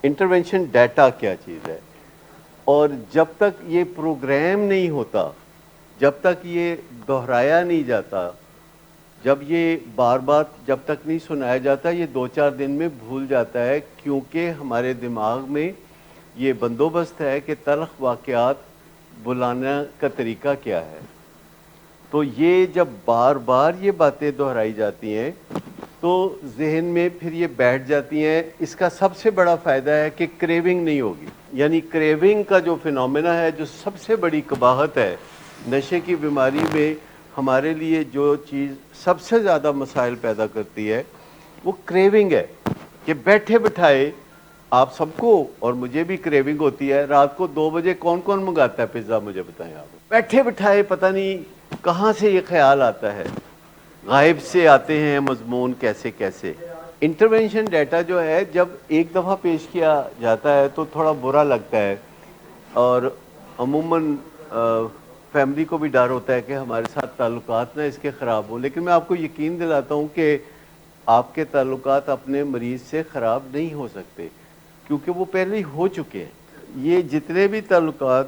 Intervention data کیا چیز ہے، اور جب تک یہ پروگرام نہیں ہوتا، جب تک یہ دہرایا نہیں جاتا، جب یہ بار بار جب تک نہیں سنایا جاتا، یہ 2-4 دن میں بھول جاتا ہے، کیونکہ ہمارے دماغ میں یہ بندوبست ہے کہ تلخ واقعات بلانا کا طریقہ کیا ہے۔ تو یہ جب بار بار یہ باتیں دہرائی جاتی ہیں تو ذہن میں پھر یہ بیٹھ جاتی ہیں۔ اس کا سب سے بڑا فائدہ ہے کہ کریونگ نہیں ہوگی، یعنی کریونگ کا جو فینومینا ہے، جو سب سے بڑی قباحت ہے نشے کی بیماری میں، ہمارے لیے جو چیز سب سے زیادہ مسائل پیدا کرتی ہے وہ کریونگ ہے، کہ بیٹھے بٹھائے آپ سب کو، اور مجھے بھی کریونگ ہوتی ہے، رات کو 2 بجے کون کون منگاتا ہے پیزا؟ مجھے بتائیں آپ۔ بیٹھے بٹھائے پتہ نہیں کہاں سے یہ خیال آتا ہے، غائب سے آتے ہیں مضمون کیسے کیسے۔ انٹرونشن ڈیٹا جو ہے جب ایک دفعہ پیش کیا جاتا ہے تو تھوڑا برا لگتا ہے، اور عموماً فیملی کو بھی ڈر ہوتا ہے کہ ہمارے ساتھ تعلقات نہ اس کے خراب ہوں، لیکن میں آپ کو یقین دلاتا ہوں کہ آپ کے تعلقات اپنے مریض سے خراب نہیں ہو سکتے، کیونکہ وہ پہلے ہی ہو چکے ہیں۔ یہ جتنے بھی تعلقات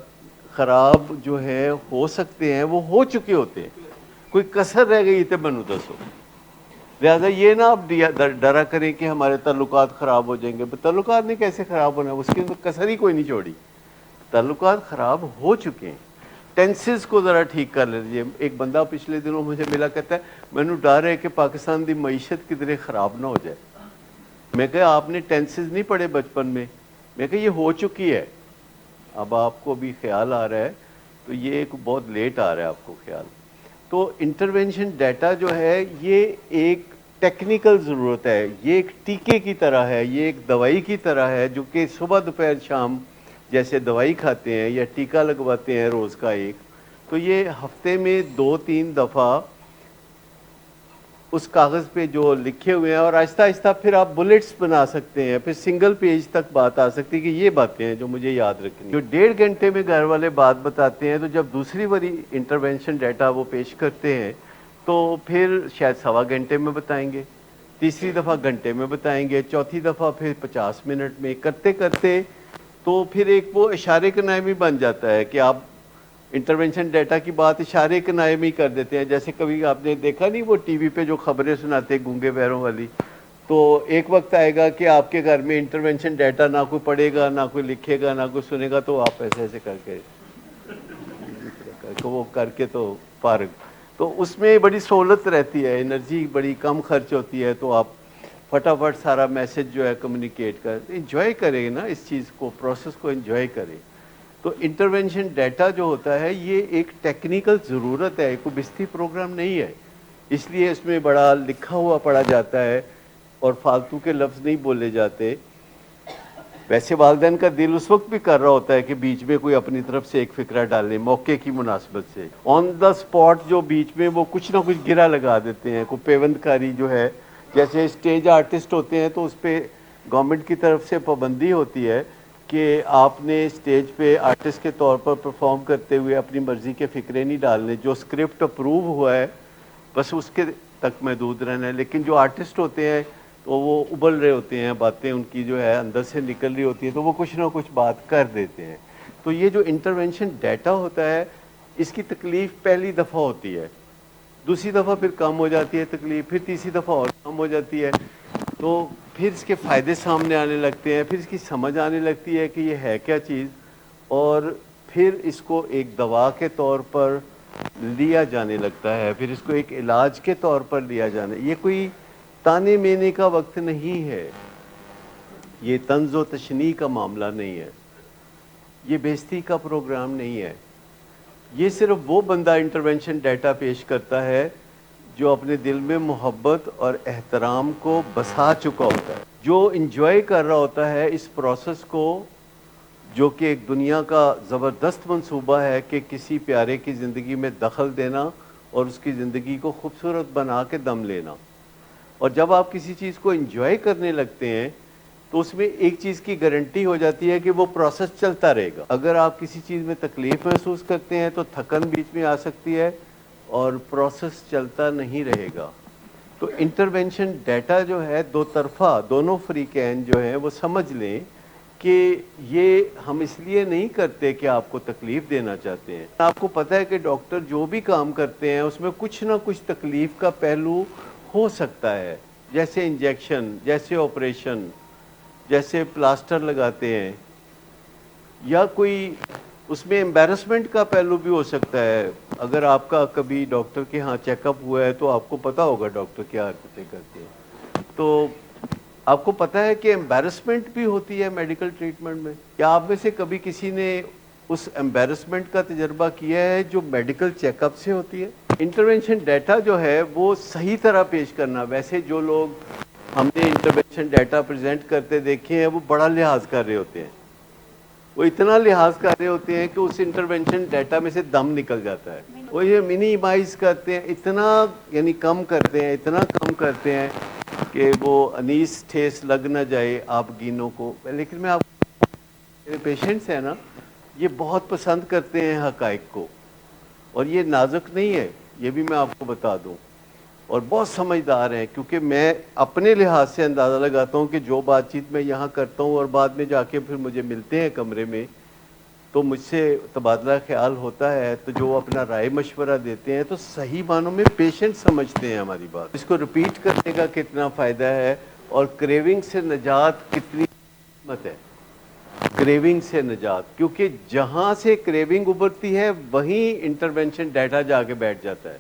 خراب جو ہے ہو سکتے ہیں وہ ہو چکے ہوتے ہیں، کوئی کسر رہ گئی تے بنو دسو۔ لہٰذا یہ نہ آپ ڈرا کریں کہ ہمارے تعلقات خراب ہو جائیں گے۔ تعلقات نے کیسے خراب ہونا ہے؟ اس کی کسر ہی کوئی نہیں چھوڑی، تعلقات خراب ہو چکے ہیں۔ ٹینسز کو ذرا ٹھیک کر لیجیے۔ ایک بندہ پچھلے دنوں مجھے ملا، کہتا ہے مینوں ڈر ہے کہ پاکستان دی معیشت کدھر خراب نہ ہو جائے۔ میں کہا آپ نے ٹینسز نہیں پڑھے بچپن میں؟ میں کہا یہ ہو چکی ہے، اب آپ کو بھی خیال آ رہا ہے، تو یہ ایک بہت لیٹ آ رہا ہے آپ کو خیال۔ تو انٹرونشن ڈیٹا جو ہے یہ ایک ٹیکنیکل ضرورت ہے، یہ ایک ٹیکے کی طرح ہے، یہ ایک دوائی کی طرح ہے، جو کہ صبح دوپہر شام جیسے دوائی کھاتے ہیں یا ٹیکہ لگواتے ہیں روز کا ایک، تو یہ ہفتے میں 2-3 دفعہ اس کاغذ پہ جو لکھے ہوئے ہیں، اور آہستہ آہستہ پھر آپ بلٹس بنا سکتے ہیں، پھر سنگل پیج تک بات آ سکتی ہے کہ یہ باتیں ہیں جو مجھے یاد رکھنی۔ جو 1.5 گھنٹے میں گھر والے بات بتاتے ہیں، تو جب دوسری باری انٹرونشن ڈیٹا وہ پیش کرتے ہیں تو پھر شاید 1.25 گھنٹے میں بتائیں گے، تیسری دفعہ گھنٹے میں بتائیں گے، چوتھی دفعہ پھر 50 منٹ میں، کرتے کرتے تو پھر ایک وہ اشارے کنائے بھی بن جاتا ہے کہ آپ انٹرونشن ڈیٹا کی بات اشارے کنائے میں ہی کر دیتے ہیں۔ جیسے کبھی آپ نے دیکھا نہیں وہ ٹی وی پہ جو خبریں سناتے گونگے بہروں والی، تو ایک وقت آئے گا کہ آپ کے گھر میں انٹرونشن ڈیٹا نہ کوئی پڑھے گا، نہ کوئی لکھے گا، نہ کوئی سنے گا، تو آپ ایسے ایسے کر کے وہ کر کے تو فارغ۔ تو اس میں بڑی سہولت رہتی ہے، انرجی بڑی کم خرچ ہوتی ہے، تو آپ فٹافٹ سارا میسج جو ہے کمیونیکیٹ کر انجوائے کریں نا، اس چیز کو، پروسیس کو انجوائے کریں۔ تو انٹرونشن ڈیٹا جو ہوتا ہے یہ ایک ٹیکنیکل ضرورت ہے، کوئی بستی پروگرام نہیں ہے، اس لیے اس میں بڑا لکھا ہوا پڑھا جاتا ہے اور فالتو کے لفظ نہیں بولے جاتے۔ ویسے والدین کا دل اس وقت بھی کر رہا ہوتا ہے کہ بیچ میں کوئی اپنی طرف سے ایک فکرہ ڈالیں موقع کی مناسبت سے، آن دا سپاٹ جو بیچ میں وہ کچھ نہ کچھ گرا لگا دیتے ہیں، کوئی پیوند کاری جو ہے، جیسے اسٹیج آرٹسٹ ہوتے ہیں تو اس پہ گورنمنٹ کی طرف سے پابندی ہوتی ہے کہ آپ نے اسٹیج پہ آرٹسٹ کے طور پر پرفارم کرتے ہوئے اپنی مرضی کے فکرے نہیں ڈالنے، جو اسکرپٹ اپروو ہوا ہے بس اس کے تک محدود رہنا ہے۔ لیکن جو آرٹسٹ ہوتے ہیں تو وہ ابل رہے ہوتے ہیں، باتیں ان کی جو ہے اندر سے نکل رہی ہوتی ہے، تو وہ کچھ نہ کچھ بات کر دیتے ہیں۔ تو یہ جو انٹرونشن ڈیٹا ہوتا ہے اس کی تکلیف پہلی دفعہ ہوتی ہے، دوسری دفعہ پھر کم ہو جاتی ہے تکلیف، پھر تیسری دفعہ اور کم ہو جاتی ہے، تو پھر اس کے فائدے سامنے آنے لگتے ہیں، پھر اس کی سمجھ آنے لگتی ہے کہ یہ ہے کیا چیز، اور پھر اس کو ایک دوا کے طور پر لیا جانے لگتا ہے، پھر اس کو ایک علاج کے طور پر لیا جانے۔ یہ کوئی تانے مینے کا وقت نہیں ہے، یہ طنز و تشنیع کا معاملہ نہیں ہے، یہ بےزتی کا پروگرام نہیں ہے۔ یہ صرف وہ بندہ انٹرونشن ڈیٹا پیش کرتا ہے جو اپنے دل میں محبت اور احترام کو بسا چکا ہوتا ہے، جو انجوائے کر رہا ہوتا ہے اس پروسیس کو، جو کہ ایک دنیا کا زبردست منصوبہ ہے کہ کسی پیارے کی زندگی میں دخل دینا اور اس کی زندگی کو خوبصورت بنا کے دم لینا۔ اور جب آپ کسی چیز کو انجوائے کرنے لگتے ہیں تو اس میں ایک چیز کی گارنٹی ہو جاتی ہے کہ وہ پروسیس چلتا رہے گا۔ اگر آپ کسی چیز میں تکلیف محسوس کرتے ہیں تو تھکن بیچ میں آ سکتی ہے اور پروسیس چلتا نہیں رہے گا۔ تو انٹرونشن ڈیٹا جو ہے دو طرفہ، دونوں فریقین جو ہیں وہ سمجھ لیں کہ یہ ہم اس لیے نہیں کرتے کہ آپ کو تکلیف دینا چاہتے ہیں. آپ کو پتہ ہے کہ ڈاکٹر جو بھی کام کرتے ہیں اس میں کچھ نہ کچھ تکلیف کا پہلو ہو سکتا ہے، جیسے انجیکشن، جیسے آپریشن، جیسے پلاسٹر لگاتے ہیں، یا کوئی اس میں امبیرسمنٹ کا پہلو بھی ہو سکتا ہے. اگر آپ کا کبھی ڈاکٹر کے ہاں چیک اپ ہوا ہے تو آپ کو پتا ہوگا ڈاکٹر کیا حرکتیں کرتے ہیں. تو آپ کو پتا ہے کہ امبیرسمنٹ بھی ہوتی ہے میڈیکل ٹریٹمنٹ میں. کیا آپ میں سے کبھی کسی نے اس امبیرسمنٹ کا تجربہ کیا ہے جو میڈیکل چیک اپ سے ہوتی ہے؟ انٹرونشن ڈیٹا جو ہے وہ صحیح طرح پیش کرنا. ویسے جو لوگ ہم نے انٹرونشن ڈیٹا پریزنٹ کرتے دیکھے ہیں وہ بڑا لحاظ کر رہے ہوتے ہیں، وہ اتنا لحاظ کر رہے ہوتے ہیں کہ اس انٹرونشن ڈیٹا میں سے دم نکل جاتا ہے. وہ یہ منیمائز کرتے ہیں، اتنا یعنی کم کرتے ہیں، اتنا کم کرتے ہیں کہ وہ انیس ٹھیس لگ نہ جائے آپ گینوں کو. لیکن میں آپ میرے پیشنٹس ہیں نا، یہ بہت پسند کرتے ہیں حقائق کو، اور یہ نازک نہیں ہے، یہ بھی میں آپ کو بتا دوں، اور بہت سمجھدار ہیں. کیونکہ میں اپنے لحاظ سے اندازہ لگاتا ہوں کہ جو بات چیت میں یہاں کرتا ہوں اور بعد میں جا کے پھر مجھے ملتے ہیں کمرے میں تو مجھ سے تبادلہ خیال ہوتا ہے، تو جو اپنا رائے مشورہ دیتے ہیں تو صحیح معنوں میں پیشنٹ سمجھتے ہیں ہماری بات. اس کو رپیٹ کرنے کا کتنا فائدہ ہے، اور کریونگ سے نجات کتنی قیمت ہے. کریونگ سے نجات، کیونکہ جہاں سے کریونگ ابھرتی ہے وہیں انٹرونشن ڈیٹا جا کے بیٹھ جاتا ہے.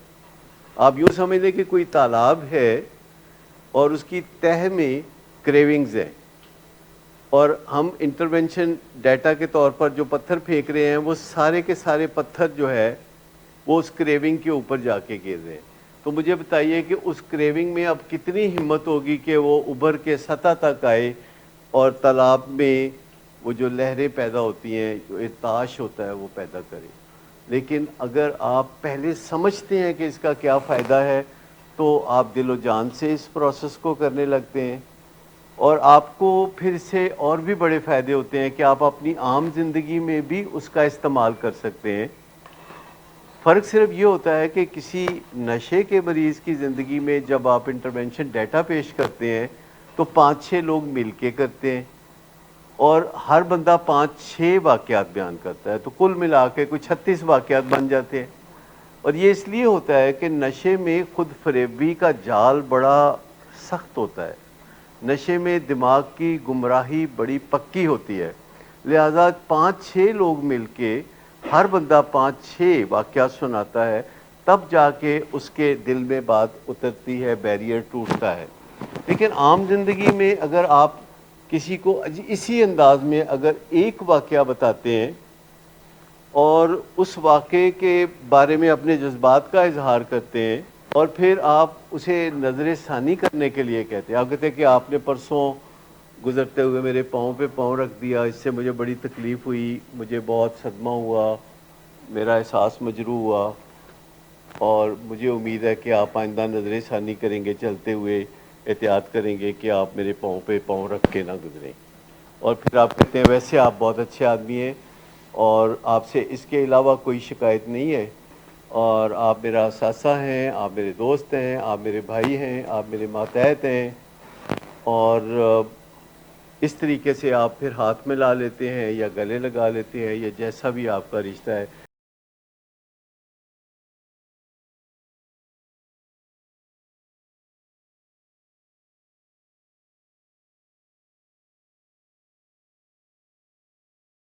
آپ یوں سمجھ لیں کہ کوئی تالاب ہے اور اس کی تہہ میں کریونگز ہیں، اور ہم انٹرونشن ڈیٹا کے طور پر جو پتھر پھینک رہے ہیں وہ سارے کے سارے پتھر جو ہے وہ اس کریونگ کے اوپر جا کے گر رہے ہیں. تو مجھے بتائیے کہ اس کریونگ میں اب کتنی ہمت ہوگی کہ وہ ابھر کے سطح تک آئے اور تالاب میں وہ جو لہریں پیدا ہوتی ہیں، جو ارتعاش ہوتا ہے، وہ پیدا کرے. لیکن اگر آپ پہلے سمجھتے ہیں کہ اس کا کیا فائدہ ہے تو آپ دل و جان سے اس پروسیس کو کرنے لگتے ہیں، اور آپ کو پھر سے اور بھی بڑے فائدے ہوتے ہیں کہ آپ اپنی عام زندگی میں بھی اس کا استعمال کر سکتے ہیں. فرق صرف یہ ہوتا ہے کہ کسی نشے کے مریض کی زندگی میں جب آپ انٹرونشن ڈیٹا پیش کرتے ہیں تو 5-6 لوگ مل کے کرتے ہیں، اور ہر بندہ 5-6 واقعات بیان کرتا ہے، تو کل ملا کے کوئی 36 واقعات بن جاتے ہیں. اور یہ اس لیے ہوتا ہے کہ نشے میں خود فریبی کا جال بڑا سخت ہوتا ہے. نشے میں دماغ کی گمراہی بڑی پکی ہوتی ہے، لہذا 5-6 لوگ مل کے ہر بندہ 5-6 واقعات سناتا ہے، تب جا کے اس کے دل میں بات اترتی ہے، بیریئر ٹوٹتا ہے. لیکن عام زندگی میں اگر آپ کسی کو اسی انداز میں اگر ایک واقعہ بتاتے ہیں اور اس واقعے کے بارے میں اپنے جذبات کا اظہار کرتے ہیں اور پھر آپ اسے نظر ثانی کرنے کے لیے کہتے ہیں، آپ کہتے ہیں کہ آپ نے پرسوں گزرتے ہوئے میرے پاؤں پہ پاؤں رکھ دیا، اس سے مجھے بڑی تکلیف ہوئی، مجھے بہت صدمہ ہوا، میرا احساس مجروح ہوا، اور مجھے امید ہے کہ آپ آئندہ نظر ثانی کریں گے، چلتے ہوئے احتیاط کریں گے کہ آپ میرے پاؤں پہ پاؤں رکھ کے نہ گزریں. اور پھر آپ کہتے ہیں ویسے آپ بہت اچھے آدمی ہیں اور آپ سے اس کے علاوہ کوئی شکایت نہیں ہے، اور آپ میرا اساتذہ ہیں، آپ میرے دوست ہیں، آپ میرے بھائی ہیں، آپ میرے ماتحت ہیں، اور اس طریقے سے آپ پھر ہاتھ ملا لیتے ہیں یا گلے لگا لیتے ہیں یا جیسا بھی آپ کا رشتہ ہے.